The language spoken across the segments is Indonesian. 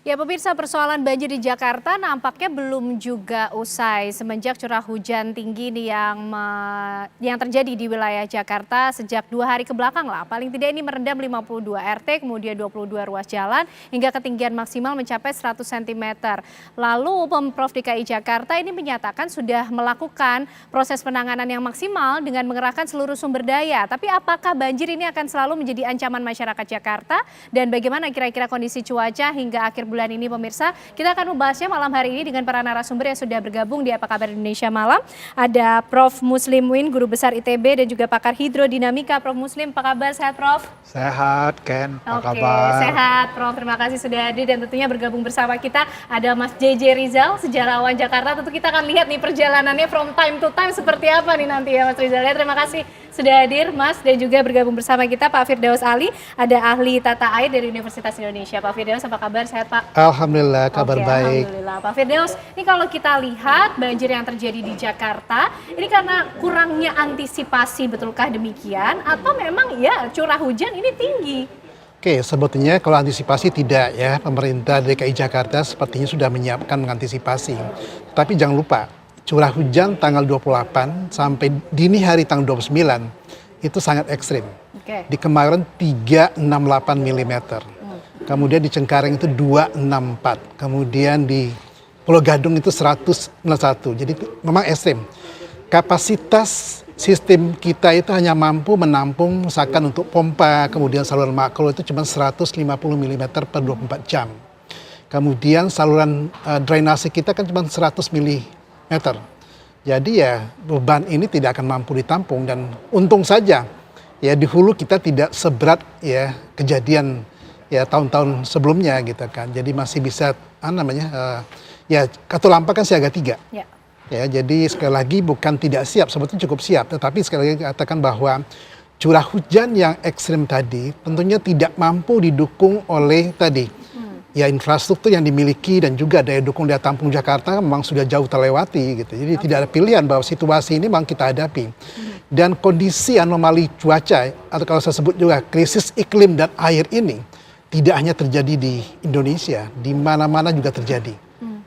Ya pemirsa, persoalan banjir di Jakarta nampaknya belum juga usai semenjak curah hujan tinggi nih yang terjadi di wilayah Jakarta sejak 2 hari ke belakang lah. Paling tidak ini merendam 52 RT, kemudian 22 ruas jalan hingga ketinggian maksimal mencapai 100 cm. Lalu Pemprov DKI Jakarta ini menyatakan sudah melakukan proses penanganan yang maksimal dengan mengerahkan seluruh sumber daya. Tapi apakah banjir ini akan selalu menjadi ancaman masyarakat Jakarta dan bagaimana kira-kira kondisi cuaca hingga akhir bulan ini pemirsa? Kita akan membahasnya malam hari ini dengan para narasumber yang sudah bergabung di Apa Kabar Indonesia Malam. Ada Prof. Muslim Win, Guru Besar ITB dan juga pakar hidrodinamika. Prof. Muslim, apa kabar? Sehat Prof? Sehat Ken, apa Oke, kabar? sehat Prof. Terima kasih sudah hadir dan tentunya bergabung bersama kita ada Mas JJ Rizal, sejarawan Jakarta. Tentu kita akan lihat nih perjalanannya from time to time seperti apa nih nanti ya Mas Rizal. Ya, terima kasih sudah hadir Mas dan juga bergabung bersama kita Pak Firdaus Ali, ada ahli tata air dari Universitas Indonesia. Pak Firdaus, apa kabar? Sehat Pak? Alhamdulillah, kabar baik. Alhamdulillah. Pak Firdaus, ini kalau kita lihat banjir yang terjadi di Jakarta, ini karena kurangnya antisipasi, betulkah demikian? Atau memang ya curah hujan ini tinggi? Oke, sebetulnya kalau antisipasi tidak ya, pemerintah DKI Jakarta sepertinya sudah menyiapkan mengantisipasi. Tapi jangan lupa, curah hujan tanggal 28 sampai dini hari tanggal 29 itu sangat ekstrim. Di Kemayoran 368 mm. Kemudian di Cengkareng itu 264. Kemudian di Pulau Gadung itu 101. Jadi memang ekstrim. Kapasitas sistem kita itu hanya mampu menampung misalkan untuk pompa, kemudian saluran makro itu cuma 150 mm per 24 jam. Kemudian saluran drainase kita kan cuma 100 mm. Jadi ya beban ini tidak akan mampu ditampung dan untung saja ya di hulu kita tidak seberat ya kejadian ya tahun-tahun sebelumnya gitu kan. Jadi masih bisa ya Katulampa kan siaga 3. Ya. Ya, jadi sekali lagi bukan tidak siap, sebetulnya cukup siap. Tetapi sekali lagi katakan bahwa curah hujan yang ekstrim tadi tentunya tidak mampu didukung oleh tadi ya infrastruktur yang dimiliki dan juga daya dukung daya tampung Jakarta memang sudah jauh terlewati gitu. Jadi tidak ada pilihan bahwa situasi ini memang kita hadapi. Dan kondisi anomali cuaca atau kalau saya sebut juga krisis iklim dan air ini tidak hanya terjadi di Indonesia, di mana-mana juga terjadi.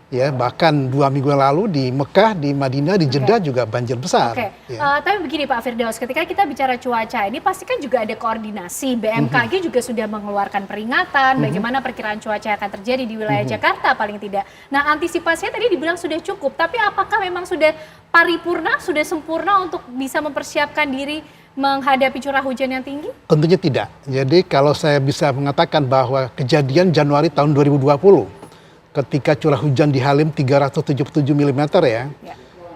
Ya, bahkan 2 minggu lalu di Mekah, di Madinah, di Jeddah juga banjir besar. Ya. Tapi begini Pak Firdaus, ketika kita bicara cuaca ini pasti kan juga ada koordinasi. BMKG juga sudah mengeluarkan peringatan bagaimana perkiraan cuaca akan terjadi di wilayah Jakarta paling tidak. Nah, antisipasinya tadi dibilang sudah cukup, tapi apakah memang sudah paripurna, sudah sempurna untuk bisa mempersiapkan diri menghadapi curah hujan yang tinggi? Tentunya tidak. Jadi kalau saya bisa mengatakan bahwa kejadian Januari tahun 2020 ketika curah hujan di Halim 377 mm ya.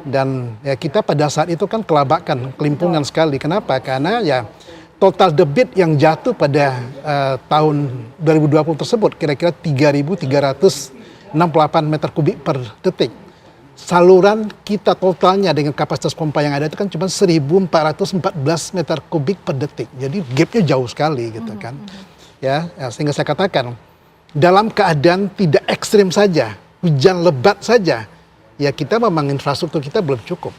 Dan ya kita pada saat itu kan kelabakan, kelimpungan sekali. Kenapa? Karena ya total debit yang jatuh pada tahun 2020 tersebut kira-kira 3.368 meter kubik per detik. Saluran kita totalnya dengan kapasitas pompa yang ada itu kan cuma 1.414 meter kubik per detik. Jadi gapnya jauh sekali gitu kan. Ya, sehingga saya katakan dalam keadaan tidak ekstrim saja, hujan lebat saja, ya kita memang infrastruktur kita belum cukup.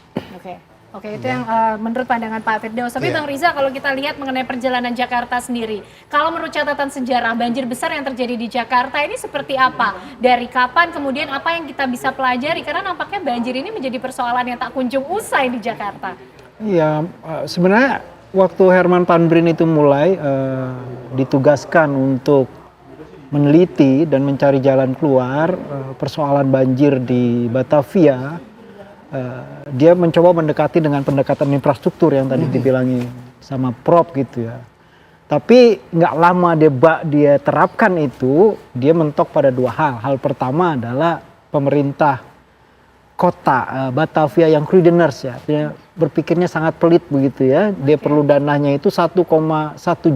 Oke, itu yang menurut pandangan Pak Firdaus. Tapi Bang Riza, kalau kita lihat mengenai perjalanan Jakarta sendiri, kalau menurut catatan sejarah banjir besar yang terjadi di Jakarta ini seperti apa? Dari kapan, kemudian apa yang kita bisa pelajari? Karena nampaknya banjir ini menjadi persoalan yang tak kunjung usai di Jakarta. Iya, sebenarnya waktu Herman Tanbrin itu mulai ditugaskan untuk meneliti dan mencari jalan keluar persoalan banjir di Batavia, dia mencoba mendekati dengan pendekatan infrastruktur yang tadi dibilangi sama Prof gitu ya. Tapi nggak lama dia terapkan itu, dia mentok pada 2 hal. Hal pertama adalah pemerintah kota Batavia yang Kruideners ya, dia berpikirnya sangat pelit begitu ya. Dia perlu dananya itu 1,1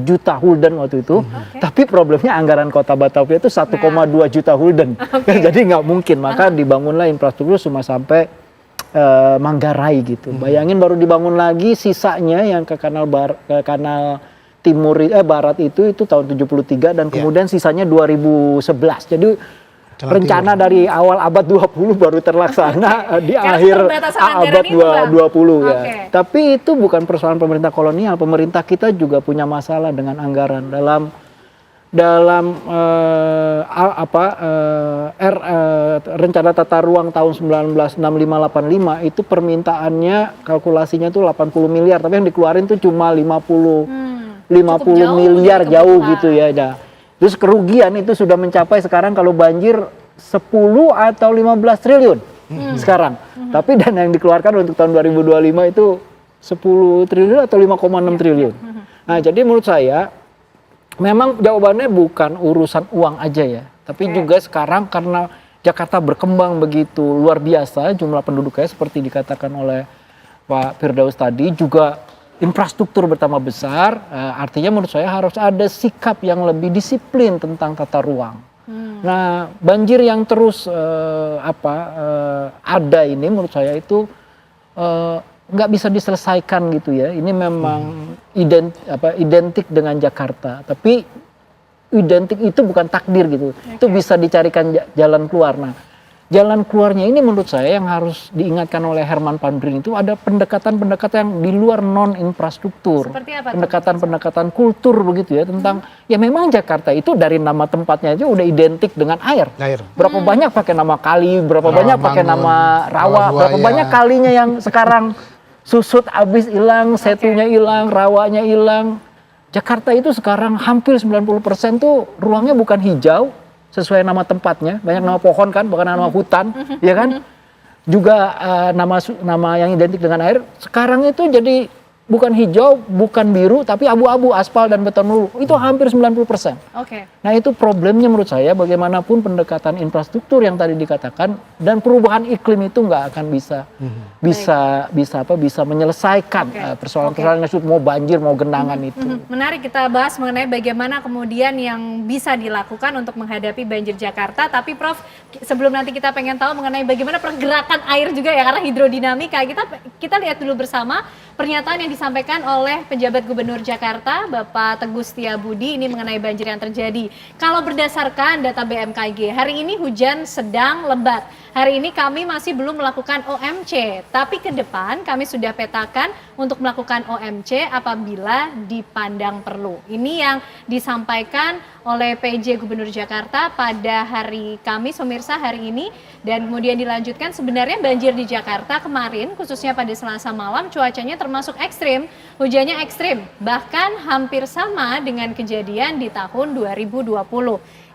juta gulden waktu itu. Tapi problemnya anggaran kota Batavia itu 1,2 juta gulden. Jadi nggak mungkin, maka dibangunlah infrastruktur cuma sampai Manggarai gitu. Bayangin baru dibangun lagi sisanya yang ke kanal timur barat itu tahun 73 dan kemudian sisanya 2011. Jadi rencana dari awal abad 20 baru terlaksana di akhir abad 20 ya. Tapi itu bukan persoalan pemerintah kolonial, pemerintah kita juga punya masalah dengan anggaran dalam dalam rencana tata ruang tahun 1965-85 itu permintaannya kalkulasinya tuh 80 miliar, tapi yang dikeluarin tuh cuma 50 jauh miliar dari jauh kebutuhan. gitu ya. Nah, terus kerugian itu sudah mencapai sekarang kalau banjir 10 atau 15 triliun sekarang. Tapi dana yang dikeluarkan untuk tahun 2025 itu 10 triliun atau 5,6 triliun. Nah, jadi menurut saya memang jawabannya bukan urusan uang aja ya, tapi juga sekarang karena Jakarta berkembang begitu luar biasa jumlah penduduknya seperti dikatakan oleh Pak Firdaus tadi, juga infrastruktur bertambah besar, artinya menurut saya harus ada sikap yang lebih disiplin tentang tata ruang. Nah, banjir yang terus ada ini menurut saya itu nggak bisa diselesaikan gitu ya. Ini memang identik dengan Jakarta, tapi identik itu bukan takdir gitu. Itu bisa dicarikan jalan keluar. Nah, jalan keluarnya ini menurut saya yang harus diingatkan oleh Herman Panbrin itu ada pendekatan-pendekatan yang di luar non infrastruktur. Seperti apa tuh? Pendekatan-pendekatan kultur begitu ya tentang ya memang Jakarta itu dari nama tempatnya aja udah identik dengan air. Berapa banyak pakai nama kali, berapa banyak pakai nama rawa, berapa banyak kalinya yang sekarang susut habis hilang, setunya hilang, rawanya hilang. Jakarta itu sekarang hampir 90% tuh ruangnya bukan hijau sesuai nama tempatnya, banyak nama pohon kan, bukan nama hutan, ya kan? Juga nama yang identik dengan air. Sekarang itu jadi bukan hijau, bukan biru, tapi abu-abu, aspal dan beton melulu. Itu hampir 90%. Nah, itu problemnya menurut saya bagaimanapun pendekatan infrastruktur yang tadi dikatakan dan perubahan iklim itu nggak akan bisa menyelesaikan persoalan-persoalan yang mau banjir, mau genangan itu. Menarik kita bahas mengenai bagaimana kemudian yang bisa dilakukan untuk menghadapi banjir Jakarta. Tapi Prof, sebelum nanti kita pengen tahu mengenai bagaimana pergerakan air juga ya, karena hidrodinamika, kita lihat dulu bersama pernyataan yang disampaikan oleh penjabat Gubernur Jakarta, Bapak Teguh Setiabudi, ini mengenai banjir yang terjadi. Kalau berdasarkan data BMKG, hari ini hujan sedang lebat. Hari ini kami masih belum melakukan OMC, tapi ke depan kami sudah petakan untuk melakukan OMC apabila dipandang perlu. Ini yang disampaikan oleh PJ Gubernur Jakarta pada hari Kamis, pemirsa, hari ini. Dan kemudian dilanjutkan, sebenarnya banjir di Jakarta kemarin, khususnya pada Selasa malam, cuacanya termasuk ekstrim, hujannya ekstrim, bahkan hampir sama dengan kejadian di tahun 2020.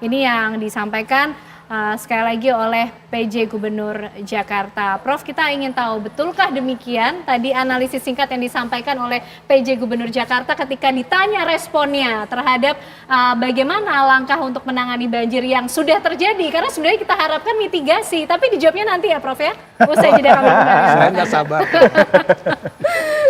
Ini yang disampaikan sekali lagi oleh PJ Gubernur Jakarta. Prof, kita ingin tahu, betulkah demikian tadi analisis singkat yang disampaikan oleh PJ Gubernur Jakarta ketika ditanya responnya terhadap bagaimana langkah untuk menangani banjir yang sudah terjadi? Karena sebenarnya kita harapkan mitigasi, tapi dijawabnya nanti ya Prof ya. Usai jeda kami kembali. Saya nggak sabar.